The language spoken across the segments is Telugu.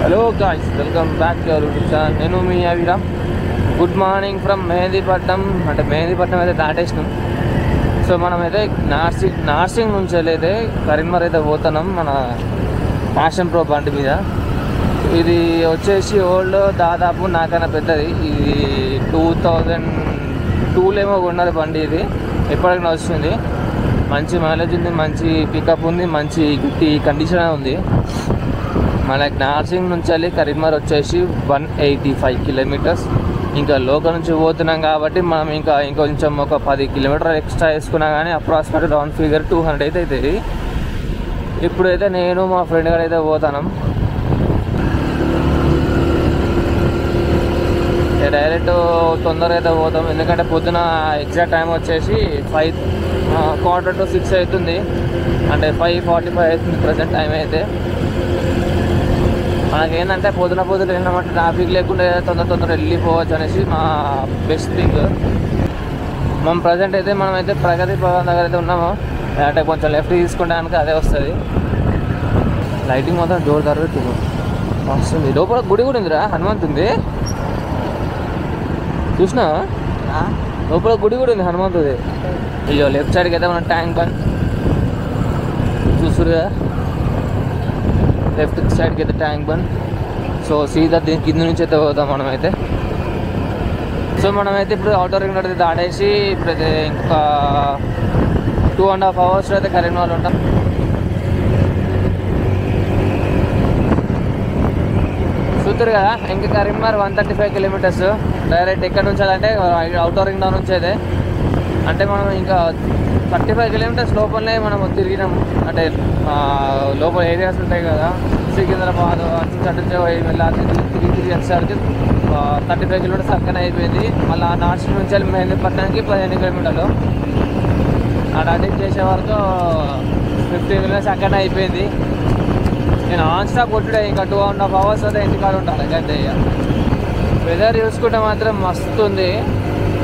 Hello guys, welcome back to our YouTube channel. నేను మీ Aviram. Good morning from Mehdipatnam. అంటే మెహందీపట్నం అయితే దాటేసినాం. సో మనమైతే నార్సింగ్ నుంచి అయితే కరీంనగర్ అయితే పోతున్నాం మన ప్యాషన్ ప్రో బండి మీద. ఇది వచ్చేసి ఓల్డ్, దాదాపు నాకన్నా పెద్దది. ఇది 2002లో ఏమో ఉన్నది బండి. ఇది ఎప్పటికైనా వస్తుంది. మంచి మైలేజ్ ఉంది, మంచి పికప్ ఉంది, మంచి గట్టి కండిషన్ ఉంది. మనకి నార్సింగ్ నుంచి వెళ్ళి కరీంనగర్ వచ్చేసి 185 కిలోమీటర్స్. ఇంకా లోకల్ నుంచి పోతున్నాం కాబట్టి మనం ఇంకొంచెం ఒక 10 కిలోమీటర్లు ఎక్స్ట్రా వేసుకున్నా కానీ అప్రాక్సిమేట్ రౌండ్ ఫిగర్ 200 అయితే అవుతుంది. ఇప్పుడైతే నేను మా ఫ్రెండ్ గారు అయితే పోతాను. డైరెక్ట్ తొందరగా అయితే పోతాం, ఎందుకంటే పొద్దున ఎగ్జాక్ట్ టైం వచ్చేసి 5:45 అవుతుంది. అంటే 5:45 అవుతుంది ప్రజెంట్ టైం అయితే. మనకేంటంటే పొద్దున ఏంటంటే ట్రాఫిక్ లేకుండా తొందర వెళ్ళిపోవచ్చు అనేసి మా బెస్ట్ థింగ్. మనం ప్రజెంట్ అయితే మనమైతే ప్రగతి భవన్ దగ్గర అయితే ఉన్నాము. అంటే కొంచెం లెఫ్ట్ తీసుకుంటానికి అదే వస్తుంది. లైటింగ్ మాత్రం జోరుదారు వస్తుంది. లోపల గుడి కూడా ఉందిరా, హనుమంతుంది. చూసినా లోపల గుడి కూడా ఉంది హనుమంతుది. ఇయ్యో లెఫ్ట్ సైడ్కి అయితే మనం ట్యాంక్ బండ్ చూస్తురు కదా, లెఫ్ట్ సైడ్కి అయితే ట్యాంక్ బండ్. సో సీదా దీని కింద నుంచి అయితే పోతాం మనమైతే. సో మనమైతే ఇప్పుడు అవుటర్ రింగ్ రోడ్ అయితే దాటేసి ఇప్పుడైతే ఇంకా 2.5 hours అయితే కరీంనగర్లో ఉంటాం. చూద్దరు కదా, ఇంకా కరీంనగర్ 135 కిలోమీటర్స్. డైరెక్ట్ ఎక్కడి నుంచి అంటే అవుటర్ రింగ్ నుంచి అయితే. అంటే మనం ఇంకా 35 కిలోమీటర్స్ లోపలనే మనం తిరిగినాం. అంటే లోపల ఏరియాస్ ఉంటాయి కదా, సికింద్రాబాద్ అటు వెళ్ళాలి, తిరిగి వచ్చేసరికి 35 కిలోమీటర్స్ అక్కనే అయిపోయింది. మళ్ళీ నార్సింగ్ నుంచి వెళ్ళి మెహందీపట్నానికి 15 కిలోమీటర్లు. అటు అటెండ్ చేసే వరకు 50 కిలోమీటర్స్ అక్కడనే అయిపోయింది. నేను ఆన్ స్టాప్ కొట్టుడే ఇంకా 2.5 hours అయితే ఇంటికాడ ఉంటాను. అంతే. వెదర్ చూసుకుంటే మాత్రం మస్తు ఉంది.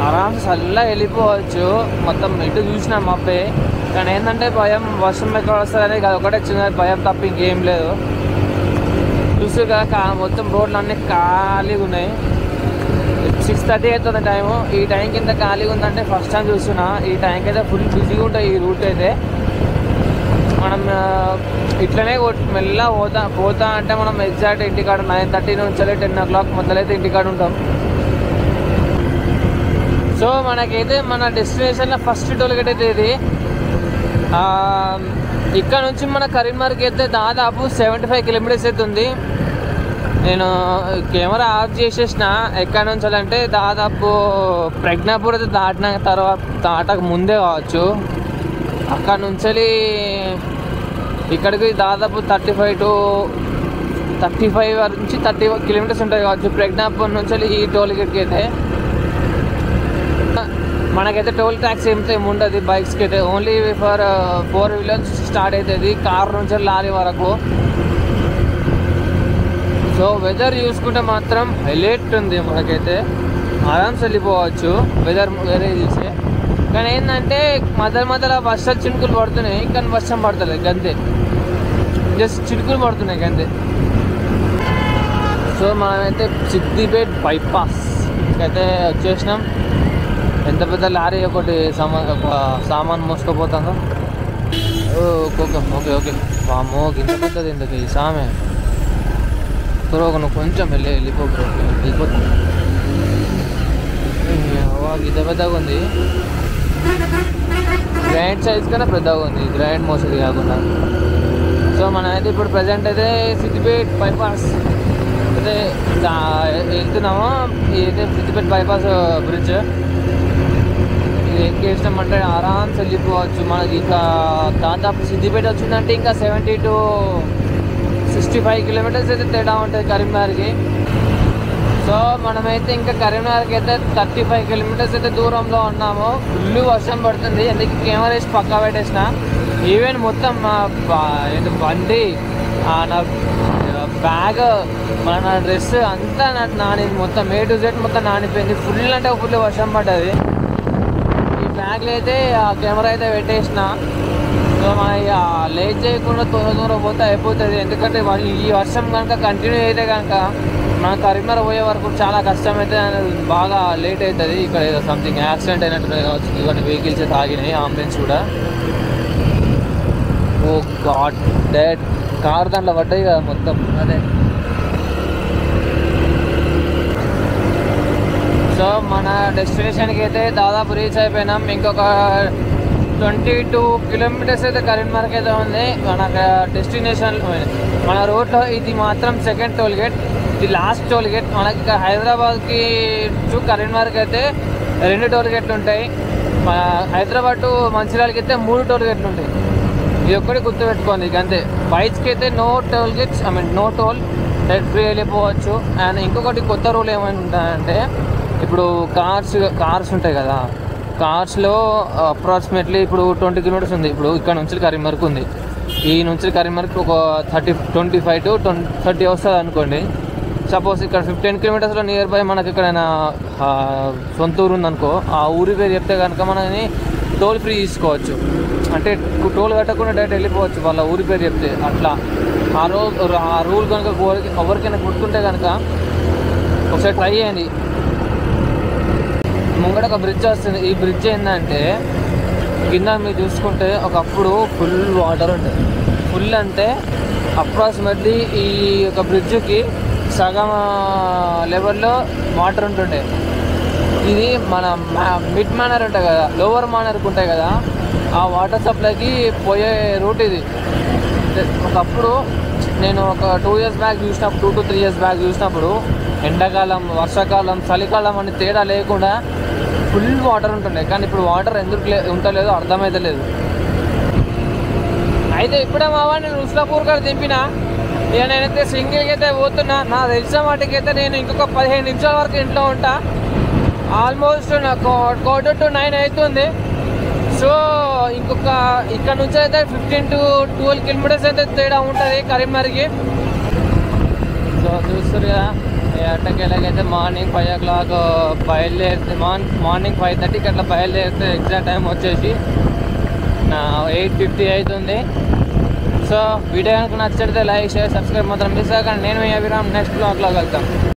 ఆరామ్స్ చల్లగా వెళ్ళిపోవచ్చు. మొత్తం ఎటు చూసినా మబ్బే. కానీ ఏంటంటే భయం, వర్షం ఎక్కడ వస్తుందని అది ఒకటే చిన్న భయం తప్ప ఇంకేం లేదు. చూసుగా మొత్తం రోడ్లు అన్నీ ఖాళీగా ఉన్నాయి. 6:30 అవుతుంది టైము. ఈ టైంకి ఇంత ఖాళీగా ఉందంటే ఫస్ట్ టైం చూస్తున్నా. ఈ టైంకి అయితే ఫుల్ బిజీగా ఉంటాయి ఈ రూట్ అయితే. మనం ఇట్లనే మెల్ల పోతా అంటే మనం ఎగ్జాక్ట్ ఇంటికాడ 9:30 నుంచి 10 o'clock మధ్యలో అయితే ఇంటికాడ ఉంటాం. సో మనకైతే మన డెస్టినేషన్లో ఫస్ట్ టోల్గేట్ అయితే ఇది. ఇక్కడ నుంచి మన కరీంనగర్కి అయితే దాదాపు 75 కిలోమీటర్స్ అయితే ఉంది. నేను కెమెరా ఆఫ్ చేసేసిన. ఎక్కడ నుంచి అంటే దాదాపు ప్రజ్ఞాపూర్ అయితే దాటక ముందే కావచ్చు. అక్కడ నుంచి ఇక్కడికి దాదాపు 35 నుంచి 30 కిలోమీటర్స్ ఉంటాయి కావచ్చు ప్రజ్ఞాపూర్ నుంచి ఈ టోల్గేట్కి అయితే. మనకైతే టోల్ ట్యాక్స్ ఏమితే ఉండదు బైక్స్కి అయితే. ఓన్లీ ఫర్ 4 wheelers స్టార్ట్ అవుతుంది, కార్ నుంచి లారీ వరకు. సో వెదర్ చూసుకుంటే మాత్రం హైలైట్ ఉంది. మనకైతే ఆరామ్స్ వెళ్ళిపోవచ్చు వెదర్ వేరే చూసే. కానీ ఏంటంటే మధ్యలో వర్షాలు చినుకులు పడుతున్నాయి, కానీ వర్షం పడతలేదు అంతే. జస్ట్ చినుకులు పడుతున్నాయి అంతే. సో మనమైతే సిద్దిపేట్ బైపాస్ అయితే వచ్చేసినాం. ఎంత పెద్ద లారీ ఒకటి సామాన్ మోసుకుపోతుందో. ఓకే వామో ఇంత పెద్దది ఎందుకు ఈ సామె. బ్రో నువ్వు కొంచెం వెళ్ళిపో బ్రో, వెళ్ళిపోతుంది. ఇంత పెద్దగా ఉంది, గ్రాండ్ సైజ్ కన్నా పెద్దగా ఉంది, గ్రాండ్ మోసేది కాకుండా. సో మనమైతే ఇప్పుడు ప్రజెంట్ అయితే సిద్దిపేట్ బైపాస్ అయితే వెళ్తున్నాము. ఇదైతే సిద్దిపేట్ బైపాస్ బ్రిడ్జ్. ఇది ఎక్కేసినామంటే ఆరామ్స్ వెళ్ళిపోవచ్చు. మనకి ఇంకా దాదాపు సిద్దిపేట వచ్చిందంటే ఇంకా 70 to 65 కిలోమీటర్స్ అయితే తేడా ఉంటుంది కరీంనగర్కి. సో మనమైతే ఇంకా కరీంనగర్కి అయితే 35 కిలోమీటర్స్ అయితే దూరంలో ఉన్నాము. ఫుల్ వర్షం పడుతుంది. ఎందుకు కెమెరా వేసి పక్కా పెట్టేసిన. ఈవెన్ మొత్తం బండి, నా బ్యాగ్, మన డ్రెస్ అంతా నానింది. మొత్తం A to Z మొత్తం నానిపోయింది. ఫుల్ అంటే ఫుల్ వర్షం పడ్డది. ఈ బ్యాగ్లో అయితే ఆ కెమెరా అయితే పెట్టేసిన. సో మన ఇక లేట్ చేయకుండా తొందర పోతే అయిపోతుంది. ఎందుకంటే ఈ వర్షం కనుక కంటిన్యూ అయితే కనుక మన కరీంనగర్ పోయే వరకు చాలా కష్టమైతే బాగా లేట్ అవుతుంది. ఇక్కడ ఏదో సంథింగ్ యాక్సిడెంట్ అయినట్టున్నాయి కావచ్చు. ఇవన్నీ వెహికల్స్ అయితే ఆగినాయి, అంబులెన్స్ కూడా. ఓ గాడ్, డెడ్ కార్ దాంట్లో పడ్డాయి కదా మొత్తం. అదే సో మన డెస్టినేషన్కి అయితే దాదాపు రీచ్ అయిపోయినాం. ఇంకొక 22 కిలోమీటర్స్ అయితే కరీంనగర్కి అయితే ఉంది మన డెస్టినేషన్. మన రోడ్లో ఇది మాత్రం సెకండ్ టోల్ గేట్, ఇది లాస్ట్ టోల్ గేట్. మనకి హైదరాబాద్కి టు కరీంనగర్కి అయితే 2 టోల్ గేట్లు ఉంటాయి. మన హైదరాబాద్ టు మంచిర్యాలకి అయితే 3 టోల్ గేట్లు ఉంటాయి. ఇది ఒక్కటి గుర్తుపెట్టుకోండి. ఇక అంతే. బైక్స్కి అయితే no toll gates, no toll, direct free వెళ్ళిపోవచ్చు. అండ్ ఇంకొకటి కొత్త రూల్ ఏమంటారంటే, ఇప్పుడు కార్స్ ఉంటాయి కదా, కార్స్లో అప్రాక్సిమేట్లీ ఇప్పుడు 20 కిలోమీటర్స్ ఉంది. ఇప్పుడు ఇక్కడ నుంచి కరీంనగర్కి ఉంది. ఈ నుంచి కరీంనగర్కి ఒక 25 to 30 వస్తుంది అనుకోండి. సపోజ్ ఇక్కడ 15 కిలోమీటర్స్లో నియర్ బై మనకి ఎక్కడైనా సొంత ఊరు ఉందనుకో, ఆ ఊరి పేరు చెప్తే కనుక మనని టోల్ ఫ్రీ తీసుకోవచ్చు. అంటే టోల్ కట్టకుండా డైరెక్ట్ వెళ్ళిపోవచ్చు వాళ్ళ ఊరి పేరు చెప్తే. అట్లా ఆ రూల్ కనుక ఎవరికైనా గుర్తుంటే కనుక ఒకసారి ట్రై చేయండి. ముంగడ ఒక బ్రిడ్జ్ వస్తుంది. ఈ బ్రిడ్జ్ ఏంటంటే కింద మీరు చూసుకుంటే ఒకప్పుడు ఫుల్ వాటర్ ఉంటుంది. ఫుల్ అంటే అప్రాక్సిమేట్లీ ఈ ఒక బ్రిడ్జ్కి సగం లెవెల్లో వాటర్ ఉంటుండే. ఇది మన మిడ్ మేనర్ ఉంటాయి కదా, లోవర్ మేనర్కి ఉంటాయి కదా, ఆ వాటర్ సప్లైకి పోయే రూట్ ఇది. ఒకప్పుడు నేను ఒక 2 years బ్యాక్ చూసినప్పుడు, 2 to 3 years బ్యాక్ చూసినప్పుడు ఎండాకాలం, వర్షాకాలం, చలికాలం అని తేడా లేకుండా ఫుల్ వాటర్ ఉంటుండే. కానీ ఇప్పుడు వాటర్ ఎందుకు ఉంటలేదో అర్థమైతే లేదు. అయితే ఇప్పుడే మావా నేను ఉస్లాపూర్ గారు దింపిన. ఇక నేనైతే సింగిల్కి అయితే పోతున్నా. నా తెలిసిన వాటికైతే నేను ఇంకొక 15 నిమిషాల వరకు ఇంట్లో ఉంటా. ఆల్మోస్ట్ నాకు 8:45 అవుతుంది. సో ఇంకొక ఇక్కడ నుంచి అయితే 15 to 12 కిలోమీటర్స్ అయితే తేడా ఉంటుంది కరీంనగర్కి. సో చూస్తారు కదా, అట్టకి ఎలాగైతే మార్నింగ్ 5 o'clock బయలుదేరితే, మార్నింగ్ 5:30కి అట్లా బయలుదేరితే ఎగ్జాక్ట్ టైం వచ్చేసి 8:50 అవుతుంది. సో వీడియో కనుక నచ్చితే లైక్, షేర్, సబ్స్క్రైబ్ మాత్రం మిస్ అవ్వకండి. నేను మీ అభిరామ్ నెక్స్ట్ బ్లాగ్లో వెళ్తాం.